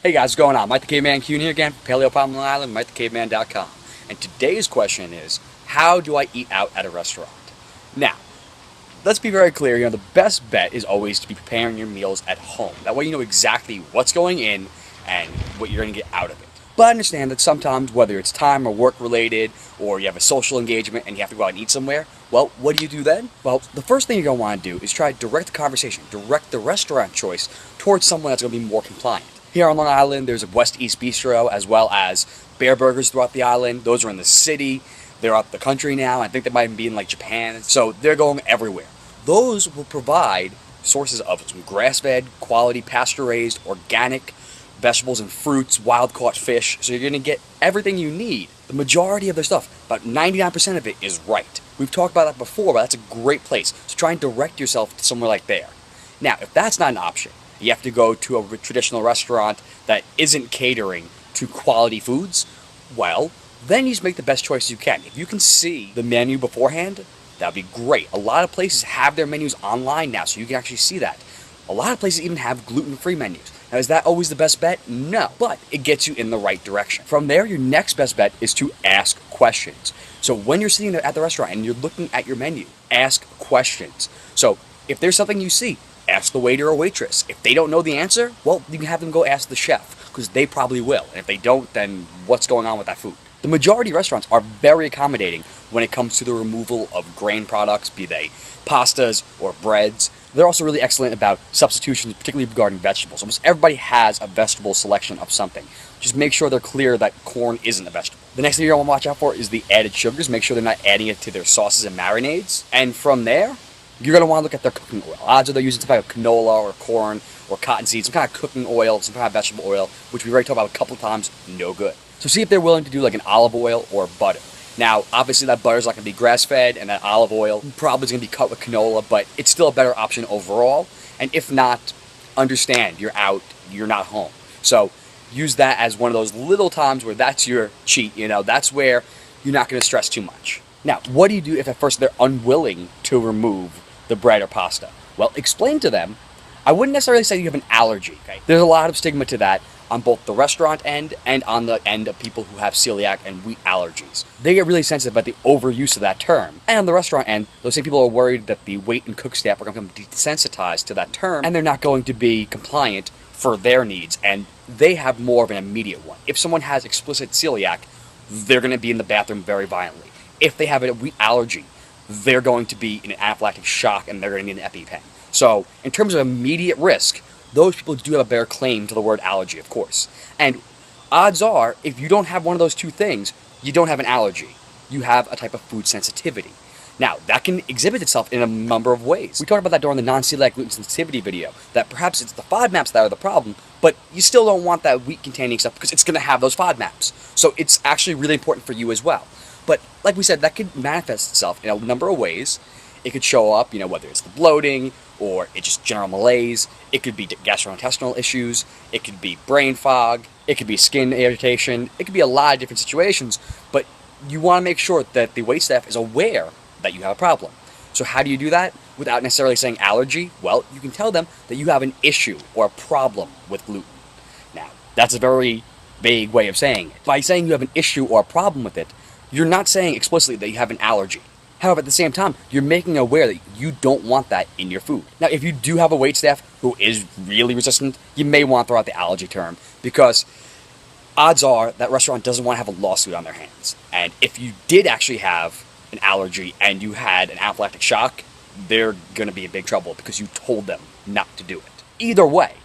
Hey guys, what's going on? Mike the Caveman Kuhn here again, Paleo Palm Island, MikeTheCaveman.com. And today's question is, how do I eat out at a restaurant? Now, let's be very clear, the best bet is always to be preparing your meals at home. That way you know exactly what's going in and what you're going to get out of it. But understand that sometimes, whether it's time or work related, or you have a social engagement and you have to go out and eat somewhere, well, what do you do then? Well, the first thing you're going to want to do is try to direct the conversation, direct the restaurant choice towards someone that's going to be more compliant. Here on Long Island, there's a West East Bistro, as well as Bear Burgers throughout the island. Those are in the city. They're out the country now. I think they might even be in like Japan. So they're going everywhere. Those will provide sources of some grass-fed, quality, pasture-raised, organic vegetables and fruits, wild-caught fish. So you're going to get everything you need. The majority of their stuff, about 99% of it, is right. We've talked about that before, but that's a great place. So try and direct yourself to somewhere like there. Now, if that's not an option, you have to go to a traditional restaurant that isn't catering to quality foods, well, then you just make the best choice you can. If you can see the menu beforehand, that'd be great. A lot of places have their menus online now, so you can actually see that. A lot of places even have gluten-free menus. Now, is that always the best bet? No, but it gets you in the right direction. From there, your next best bet is to ask questions. So when you're sitting there at the restaurant and you're looking at your menu, ask questions. So if there's something you see, ask the waiter or waitress. If they don't know the answer, well, you can have them go ask the chef, because they probably will. And if they don't, then what's going on with that food? The majority of restaurants are very accommodating when it comes to the removal of grain products, be they pastas or breads. They're also really excellent about substitutions, particularly regarding vegetables. Almost everybody has a vegetable selection of something. Just make sure they're clear that corn isn't a vegetable. The next thing you're going to watch out for is the added sugars. Make sure they're not adding it to their sauces and marinades. And from there, you're going to want to look at their cooking oil. Odds are they're using some kind of canola or corn or cottonseed, some kind of cooking oil, some kind of vegetable oil, which we've already talked about a couple of times, no good. So see if they're willing to do like an olive oil or butter. Now, obviously that butter's not going to be grass-fed, and that olive oil probably is going to be cut with canola, but it's still a better option overall. And if not, understand you're out, you're not home. So use that as one of those little times where that's your cheat, that's where you're not going to stress too much. Now, what do you do if at first they're unwilling to remove the bread or pasta? Well, explain to them. I wouldn't necessarily say you have an allergy. Okay? There's a lot of stigma to that on both the restaurant end and on the end of people who have celiac and wheat allergies. They get really sensitive about the overuse of that term. And on the restaurant end, those same people are worried that the wait and cook staff are going to become desensitized to that term, and they're not going to be compliant for their needs, and they have more of an immediate one. If someone has explicit celiac, they're going to be in the bathroom very violently. If they have a wheat allergy, they're going to be in an anaphylactic shock, and they're going to need an EpiPen. So, in terms of immediate risk, those people do have a better claim to the word allergy, of course. And odds are, if you don't have one of those two things, you don't have an allergy. You have a type of food sensitivity. Now, that can exhibit itself in a number of ways. We talked about that during the non-celiac gluten sensitivity video, that perhaps it's the FODMAPs that are the problem, but you still don't want that wheat-containing stuff because it's going to have those FODMAPs. So it's actually really important for you as well. But like we said, that could manifest itself in a number of ways. It could show up, whether it's the bloating or it's just general malaise. It could be gastrointestinal issues. It could be brain fog. It could be skin irritation. It could be a lot of different situations. But you want to make sure that the waitstaff is aware that you have a problem. So how do you do that without necessarily saying allergy? Well, you can tell them that you have an issue or a problem with gluten. Now, that's a very vague way of saying it. By saying you have an issue or a problem with it, you're not saying explicitly that you have an allergy. However, at the same time, you're making aware that you don't want that in your food. Now, if you do have a waitstaff who is really resistant, you may want to throw out the allergy term, because odds are that restaurant doesn't want to have a lawsuit on their hands. And if you did actually have an allergy and you had an anaphylactic shock, they're going to be in big trouble because you told them not to do it. Either way,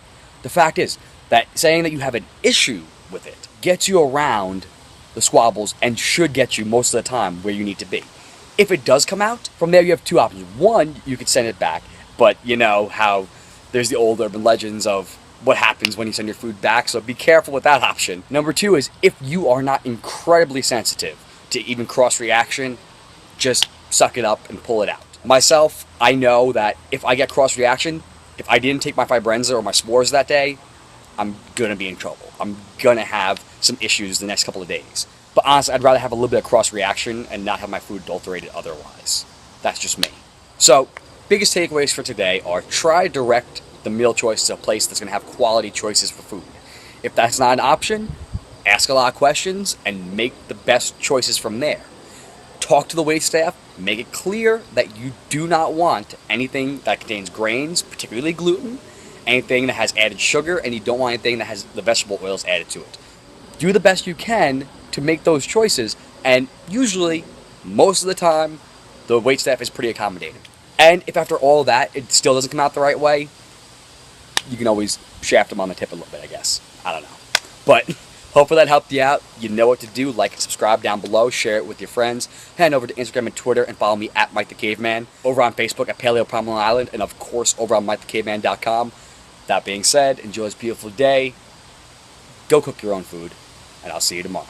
the fact is that saying that you have an issue with it gets you around the squabbles and should get you most of the time where you need to be. If it does come out, from there you have two options. One, you could send it back, but you know how there's the old urban legends of what happens when you send your food back, so be careful with that option. Number two is, if you are not incredibly sensitive to even cross-reaction, just suck it up and pull it out. Myself, I know that if I get cross-reaction, if I didn't take my Fibrenza or my spores that day, I'm gonna be in trouble. I'm gonna have some issues the next couple of days. But honestly, I'd rather have a little bit of cross-reaction and not have my food adulterated otherwise. That's just me. So, biggest takeaways for today are try to direct the meal choice to a place that's going to have quality choices for food. If that's not an option, ask a lot of questions and make the best choices from there. Talk to the waitstaff, make it clear that you do not want anything that contains grains, particularly gluten, anything that has added sugar, and you don't want anything that has the vegetable oils added to it. Do the best you can to make those choices, and usually, most of the time, the waitstaff is pretty accommodating. And if after all that it still doesn't come out the right way, you can always shaft them on the tip a little bit, I guess. I don't know. But hopefully that helped you out. You know what to do. Like and subscribe down below. Share it with your friends. Head over to Instagram and Twitter and follow me at Mike the Caveman. Over on Facebook at Paleo Problem Island. And of course over on MikeTheCaveman.com. That being said, enjoy this beautiful day. Go cook your own food. And I'll see you tomorrow.